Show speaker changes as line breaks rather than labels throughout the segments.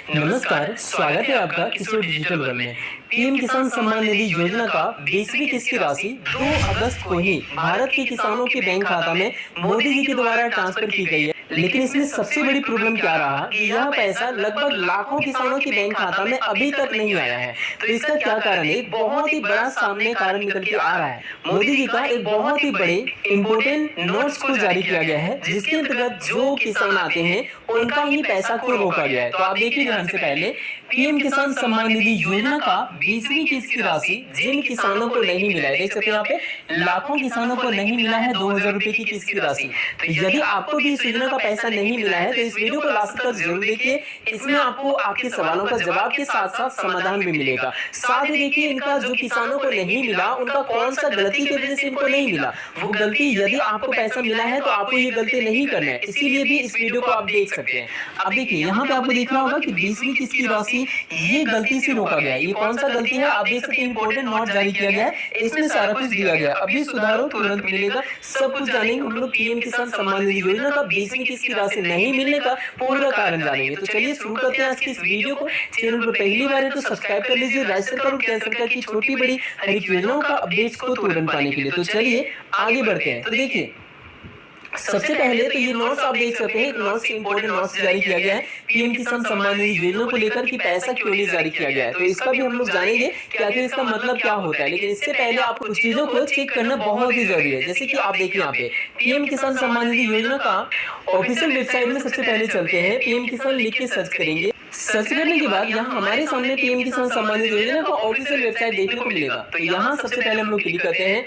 नमस्कार, स्वागत है आपका किशोर डिजिटल वर्ल्ड में। पीएम किसान सम्मान निधि योजना का 20वीं किस्त की राशि 2 अगस्त को ही भारत के किसानों के बैंक खाता में मोदी जी के द्वारा ट्रांसफर की गई है। लेकिन इसमें सबसे बड़ी प्रॉब्लम क्या रहा कि यह पैसा लगभग लाखों किसानों के बैंक खाता में अभी तक नहीं आया है। तो इसका क्या कारण है? एक बहुत ही बड़ा सामने कारण निकल के आ रहा है। मोदी जी का एक बहुत ही बड़े इम्पोर्टेंट नोट्स को जारी किया गया है, जिसके अंतर्गत जो किसान आते हैं उनका ही पैसा को रोका गया है। तो आप देखिए, ध्यान से पहले पीएम किसान सम्मान निधि योजना का 20वीं किस्त की राशि जिन किसानों को नहीं मिला है, देख सकते हैं यहाँ पे लाखों किसानों को नहीं मिला है 2000 रुपए की किस्त की राशि। तो यदि आपको भी इस योजना का पैसा नहीं मिला है तो इस वीडियो को लास्ट तक जरूर देखिए। इसमें आपको आपके सवालों का जवाब के साथ साथ समाधान भी मिलेगा। साथ ही देखिए, इनका जो किसानों को नहीं मिला उनका कौन सा गलती की वजह से इनको नहीं मिला, वो गलती यदि आपको पैसा मिला है तो आपको ये गलती नहीं करना है। इसीलिए भी इस वीडियो को आप देख सकते हैं। अब देखिए, यहाँ पे आपको देखना होगा कि 20वीं किस्त की राशि ये गलती से रोका गया है। ये कौन सा गलती है? आप देख सकते हैं, इंपोर्टेंट नोट जारी किया गया है, इसमें सारा कुछ दिया गया है। अभी सुधारो तुरंत मिलेगा, सब कुछ जानेंगे हम लोग। पीएम किसान सम्मान निधि योजना का 20वीं किस्त की राशि नहीं मिलने का पूरा कारण जानेंगे। तो चलिए शुरू करते हैं आज की इस वीडियो को। चैनल पर पहली बार है तो सब्सक्राइब कर लीजिए। राज्य सरकार और केंद्र सरकार की छोटी बड़ी हर एक योजनाओं का अपडेट्स को तुरंत पाने के लिए। तो चलिए आगे बढ़ते हैं। तो देखिए, सबसे पहले तो ये नोट्स आप देख सकते हैं, नोट्स इंपोर्टेंट नोट्स जारी किया गया है पीएम किसान सम्मान निधि योजना को लेकर कि पैसा क्यों नहीं जारी किया गया है। तो इसका भी हम लोग जानेंगे कि आखिर इसका मतलब क्या होता है। लेकिन इससे पहले आपको कुछ चीजों को चेक करना बहुत ही जरूरी है। जैसे कि आप देखिए, यहाँ पे पीएम किसान सम्मान निधि योजना का ऑफिशियल वेबसाइट में सबसे पहले चलते हैं। पीएम किसान लिख के सर्च करेंगे। सर्च करने के बाद यहाँ हमारे सामने पीएम किसान सम्मान निधि योजना का ऑफिशियल वेबसाइट देखने को मिलेगा। तो यहाँ सबसे पहले हम लोग क्लिक करते हैं।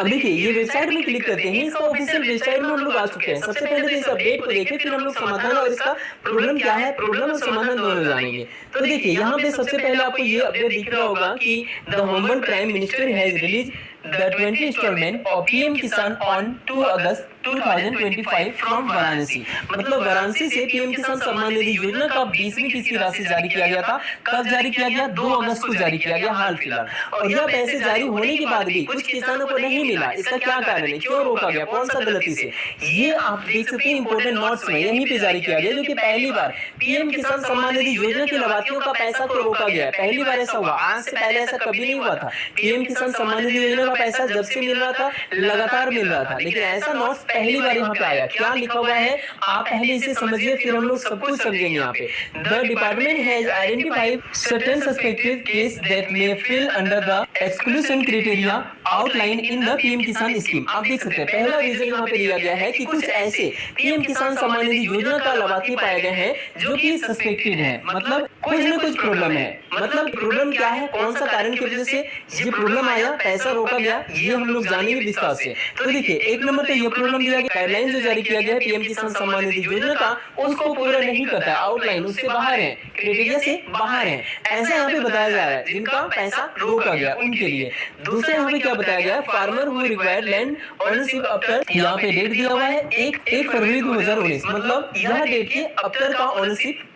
अब देखिए, ये वेबसाइट में क्लिक करते हैं, इसका ऑफिशियल वेबसाइट में हम लोग आ चुके हैं। सबसे पहले तो इस अपडेट को देखें, फिर हम लोग समाधान और इसका प्रॉब्लम क्या है, प्रॉब्लम और समाधान दोनों जानेंगे। तो देखिए, यहाँ पे सबसे पहले आपको ये अपडेट दिख रहा होगा कि the honourable prime minister has release the 20th installment of PM Kisan on 2 August 2025 from Varanasi. मतलब वाराणसी से पीएम किसान सम्मान निधि योजना का 20वीं किस्त की राशि जारी किया गया था। कब जारी किया गया? 2 अगस्त को जारी किया गया, हाल फिलहाल। और यह पैसे जारी होने के बाद भी कुछ किसानों को नहीं मिला। इसका क्या कारण है? क्यों रोका गया? कौन सा गलती से? ये आप देख सकते हैं इंपोर्टेंट नोट्स में यहीं पे जारी किया गया, जो कि पहली बार पीएम किसान सम्मान निधि योजना के लाभार्थियों का पैसा को रोका गया है। पहली बार ऐसा हुआ, आज से पहले ऐसा कभी नहीं हुआ था। पीएम किसान सम्मान निधि योजना का पैसा जब से मिल रहा था, लगातार मिल रहा था, लेकिन ऐसा नोट्स पहली बार यहाँ पे आया। क्या लिखा हुआ है आप पहले इसे समझिए, फिर हम लोग सब कुछ समझेंगे। यहाँ पे the department has identified certain suspected case that may fill under the exclusion criteria outline in the PM Kisan scheme. आप देख सकते हैं, पहला रीजन यहाँ पे दिया गया है कि कुछ ऐसे पीएम किसान सम्मान निधि योजना का लाभार्थी पाए गए हैं जो कि सस्पेक्टेड है, मतलब कुछ न कुछ प्रॉब्लम है। मतलब प्रॉब्लम क्या है, कौन सा कारण की वजह से ये प्रॉब्लम आया, पैसा रोका गया, ये हम लोग जानेंगे विस्तार से। तो देखिए, एक नंबर पे ये प्रॉब्लम दिया गया, गाइडलाइन जो जारी किया गया है पीएम किसान सम्मान निधि योजना का, उसको पूरा नहीं करता है। आउटलाइन उससे बाहर है, क्राइटेरिया से बाहर है, ऐसा यहाँ पे बताया जा रहा है। जिनका पैसा रोका गया उनके लिए। दूसरा यहाँ पे क्या बताया गया? Farmer who required land ownership after, यहाँ पे डेट दिया हुआ है 1 फरवरी 2019। मतलब यह डेट के आफ्टर का ओनरशिप,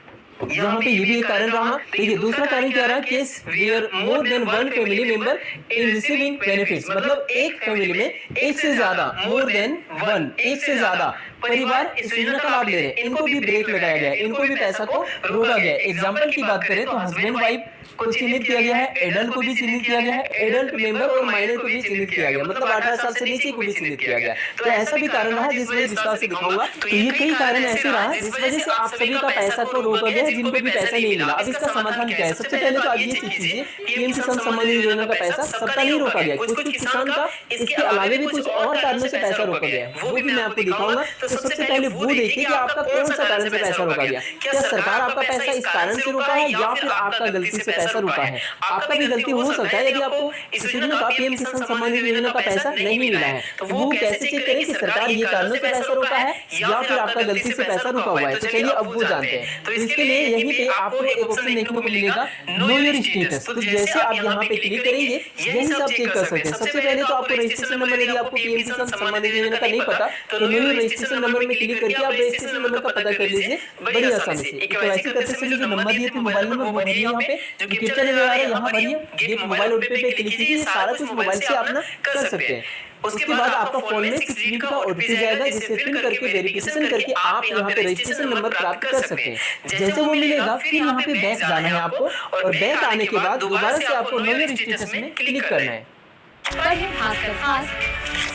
यहाँ पे ये भी एक कारण रहा। देखिए, दूसरा कारण क्या रहा? Case where more than one family member in receiving benefits. मतलब एक फैमिली में एक से ज्यादा, मोर देन वन, एक से ज्यादा परिवार इस योजना का लाभ ले रहे हैं, इनको भी ब्रेक लगाया गया है, इनको भी पैसा को रोका गया है। एग्जाम्पल की बात करें तो हस्बैंड वाइफ को चिन्हित किया गया है, एडल्ट को भी चिन्हित किया गया है, एडल्ट मेंबर और माइनर को भी चिन्हित किया गया, मतलब 18 साल से नीचे को भी चिन्हित किया गया। तो ऐसा भी कारण रहा जिस वजह विस्तार से दिखाऊंगा। तो ये कई कारण ऐसे रहा जिस वजह से आप सभी का पैसा को रोका गया है, जिनको भी पैसा नहीं मिला। अब इसका समाधान क्या है? सबसे पहले तो आप ये चीज कीजिए, पीएम किसान सम्मान निधि योजना का पैसा सबका नहीं रोका गया, कुछ कुछ किसान का इसके अलावा भी कुछ और कारणों से पैसा रोका गया है, वो भी मैं आपको दिखाऊंगा। तो सबसे पहले वो देखिए कि आपका कौन सा कारण से पैसा रोका गया। क्या सरकार आपका पैसा इस कारण से रोका है या फिर आपका गलती से पैसा रुका है? आपका भी गलती हो सकता है। यदि आपको इस योजना का पीएम किसान सम्मान निधि योजना का पैसा नहीं मिला है तो वो कैसे चेक करें कि सरकार ये कारणों से पैसा रोका है या फिर आपका गलती से पैसा रुका हुआ है? तो चलिए अब वो जानते हैं। तो इसके लिए यहीं पे आपको एक ऑप्शन देखने को मिलेगा, नो योर स्टेटस। तो जैसे आप यहाँ पे क्लिक करेंगे यहीं से आप चेक कर सकते हैं। सबसे पहले तो आपको रजिस्ट्रेशन नंबर, यदि आपको पीएम किसान सम्मान निधि योजना का नहीं पता तो नो योर रजिस्ट्रेशन नंबर में क्लिक करके आप रजिस्ट्रेशन नंबर का पता कर लीजिए बड़ी आसानी से। केवाईसी करते समय जो नंबर दिए थे मोबाइल नंबर वो भरिए यहाँ पे, जो कैप्चा नजर आ रहा है यहाँ भरिए, गेट मोबाइल ओटीपी पे क्लिक कीजिए। ये सारा कुछ मोबाइल से आप ना कर सकते हैं। उसके बाद आपका फोन में 6 डिजिट का ओटीपी जाएगा, जिसे फिल करके वेरिफिकेशन करके आप यहाँ पे रजिस्ट्रेशन नंबर प्राप्त कर सकते हैं। जैसे वो मिलेगा फिर यहाँ पे बैक जाना है आपको, और बैक आने के बाद दोबारा से आपको नए स्टेटस में क्लिक करना है।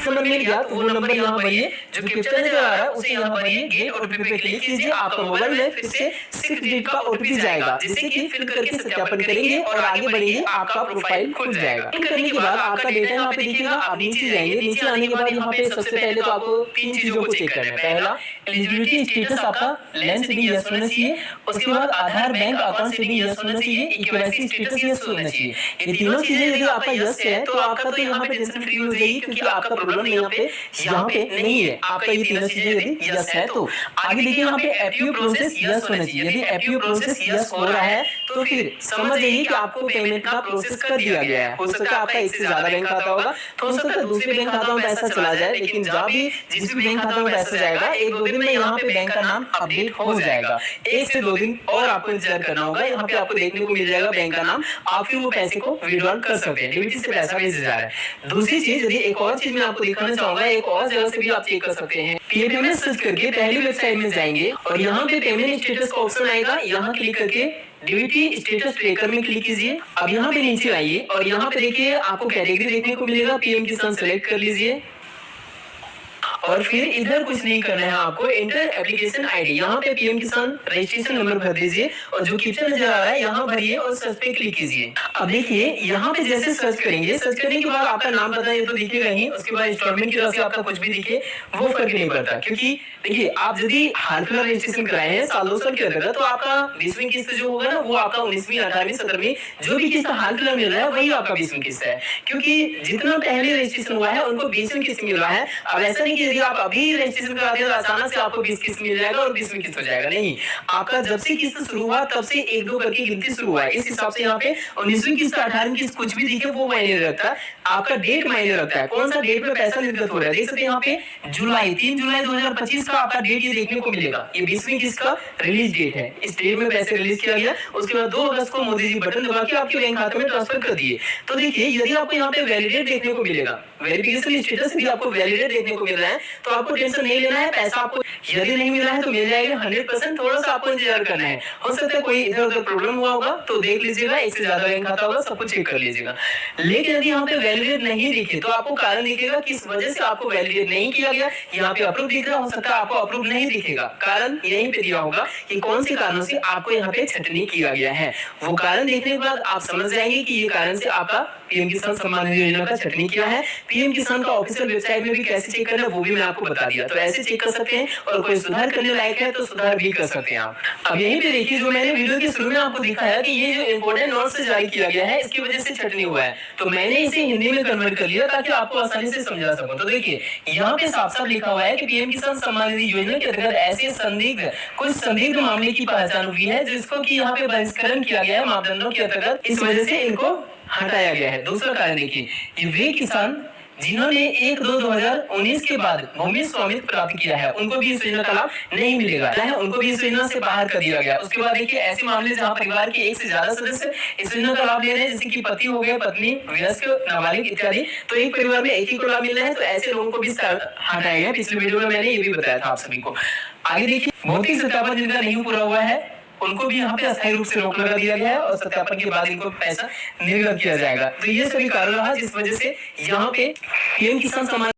नंबर मिल गया तो वो नंबर यहाँ भरिए, जो कैप्चा नजर आ रहा है उसे यहाँ भरिए, गेट ओटीपी पे क्लिक कीजिए। आपका मोबाइल में फिर से 6 डिजिट का ओटीपी जाएगा, जिसे कि फिल करके सत्यापन करेंगे और आगे बढ़ेंगे, आपका प्रोफाइल खुल जाएगा। फिल करने के बाद आपका डेटा यहाँ पे दिखेगा, आप नीचे जाएंगे। नीचे आने के बाद यहाँ पे सबसे पहले तो आपको 3 चीजों को चेक करना है। पहला, एलिजिबिलिटी स्टेटस आपका लैंड सीडिंग यस होना चाहिए। उसके बाद आधार बैंक अकाउंट सीडिंग यस होना चाहिए। केवाईसी स्टेटस यस होना चाहिए। ये तीनों चीजें यदि आपका यस है तो आपका तो यहाँ पे टेंशन फ्री हो जाएगी, क्योंकि आपका प्रॉब्लम यहाँ पे नहीं है। आपका ये तीनों चीजें यदि यस है तो आगे देखिए यहाँ पे एपीओ प्रोसेस यस होना चाहिए। यदि एपीओ प्रोसेस यस हो रहा है तो फिर समझ जाइए कि आपको पेमेंट का प्रोसेस कर दिया गया है। हो सकता है आपका एक से ज्यादा बैंक खाता होगा, तो हो सकता है दूसरे बैंक खाता में पैसा चला जाए, लेकिन जहाँ भी जिस भी बैंक खाता में पैसा जाएगा 1-2 दिन में यहाँ पे बैंक का नाम अपडेट हो जाएगा। 1 से 2 दिन और आपको इंतजार करना होगा। यहाँ पे आपको देखने को मिल जाएगा बैंक का नाम, आप फिर वो पैसे को विड्रॉल कर सकते हैं। डीबीटी से पैसा भेजा जा रहा है। दूसरी चीज, यदि एक और चीज मैं आपको दिखाना चाहूंगा, एक और जगह से भी आप चेक कर सकते हैं। पेमेंट सर्च करके पहली वेबसाइट में जाएंगे और यहाँ पे पेमेंट स्टेटस का ऑप्शन आएगा। यहाँ क्लिक करके डीबीटी स्टेटस ट्रैकर में क्लिक कीजिए। अब यहाँ पे नीचे आइए और यहाँ पे देखिए आपको कैटेगरी देखने को मिलेगा, पीएम किसान सेलेक्ट कर लीजिए। और फिर इधर कुछ नहीं करना है आपको, एंटर एप्लीकेशन आईडी। यहाँ पे पीएम किसान रजिस्ट्रेशन नंबर भर दीजिए और जो कैप्चा नजर आ रहा है यहाँ भरिए और सर्च पे क्लिक कीजिए। अब देखिए यहाँ पे जैसे सर्च करेंगे, सर्च करने के बाद आपका नाम पता है तो दिखेगा ही। उसके बाद इंस्टॉलमेंट की तरफ से आपका कुछ भी दिखे वो फर्क नहीं पड़ता, क्योंकि देखिए आप यदि हाल फिलहाल रजिस्ट्रेशन कराए हैं साल 2 साल के अंदर, तो आपका 20वीं किस्त जो होगा ना वो आपका 19वीं 18वीं 17वीं जो भी किस्त हाल फिलहाल मिल रहा है वही आपका 20वीं किस्त है, क्योंकि जितना पहले रजिस्ट्रेशन हुआ है उनको 20वीं किस्त मिल रहा है। अब ऐसा नहीं कि यदि आप अभी रजिस्ट्रेशन कराते हैं तो अचानक से आपको 20 किस्त मिल जाएगा और 20वीं किस्त हो जाएगा, नहीं। आपका जब से किस्त शुरू हुआ तब से 1-2 करके गिनती शुरू हुआ है। इस हिसाब से यहाँ पे 19वीं किस्त 18वीं किस्त कुछ भी दिखे वो मायने रखता है, आपका डेट मायने रखता है, कौन सा डेट में पैसा निर्गत हो रहा है। देख सकते हैं यहाँ पे जुलाई 3 जुलाई 2025 का आपका डेट ये देखने को मिलेगा। ये 20वीं किस्त का रिलीज डेट है, इस डेट में पैसे रिलीज किया गया। उसके बाद 2 अगस्त को मोदी जी बटन दबा के आपके बैंक खाते में ट्रांसफर कर दिए। तो देखिए यदि आपको यहाँ पे वैलिडेट देखने को मिलेगा, वेरिफिकेशन स्टेटस भी आपको वैलिडेट देखने को मिल रहा है, तो आपको टेंशन नहीं लेना है। पैसा आपको यदि नहीं मिल रहा है तो मिल जाएगा 100%, थोड़ा सा आपको इंतजार करना है। हो सकता है कोई इधर उधर प्रॉब्लम हुआ होगा तो देख लीजिएगा, एक से ज्यादा बैंक खाता होगा, सब कुछ चेक कर लीजिएगा। लेकिन यदि यहाँ पे वैलिडेट नहीं दिखे तो आपको कारण दिखेगा किस वजह से आपको वैलिडेट नहीं किया गया। यहाँ पे अप्रूव दिख रहा, हो सकता है आपको अप्रूव नहीं दिखेगा, कारण यहीं पे दिया होगा कि कौन से कारणों से आपको यहाँ पे छटनी किया गया है। वो कारण देखने के बाद आप समझ जाएंगे कि ये कारण से आपका पीएम किसान सम्मान निधि योजना का छटनी किया है। पीएम किसान का ऑफिशियल वेबसाइट में भी कैसे चेक करना है वो भी मैं आपको बता दिया, तो ऐसे चेक कर सकते हैं। और कोई सुधार करने लायक है तो सुधार भी कर सकते हैं आप। अब यहीं पे देखिए जो मैंने वीडियो के शुरू में आपको दिखाया कि ये जो इंपोर्टेंट नोट से जारी किया गया है इसकी वजह से छटनी हुआ है, तो मैंने इसे हिंदी में कन्वर्ट कर लिया ताकि आपको आसानी से समझा सकूं। तो देखिए यहाँ पे साफ साफ लिखा हुआ है कि पीएम किसान सम्मान निधि योजना के अंतर्गत ऐसे कुछ संदिग्ध मामले की पहचान हुई है जिसको कि यहाँ पे बहिष्करण किया गया है मापदंडों के अंतर्गत, इस वजह से इनको हटाया गया है। दूसरा कारण देखिए, ये वे किसान जिन्होंने 1-2-2019 के बाद भूमि स्वामित्व प्राप्त किया है उनको भी इस योजना का लाभ नहीं मिलेगा, उनको भी इस योजना से बाहर कर दिया गया। उसके बाद देखिए ऐसे मामले जहां परिवार के एक से ज्यादा सदस्य इस योजना का लाभ ले रहे हैं, जैसे कि पति हो गए, पत्नी, वयस्क, नाबालिग इत्यादि, तो एक परिवार में एक ही को लाभ मिल रहा है, तो ऐसे लोगों को भी हटाया गया। पिछले वीडियो में मैंने ये भी बताया था आप सभी को। आगे देखिए भौतिक सत्यापन जिनका नहीं पूरा हुआ है उनको भी यहाँ पे अस्थायी रूप से रोक लगा दिया गया है और सत्यापन के बाद इनको पैसा निर्गत किया जाएगा। तो ये सभी कारण रहा जिस वजह से यहाँ पे पीएम किसान सम्मान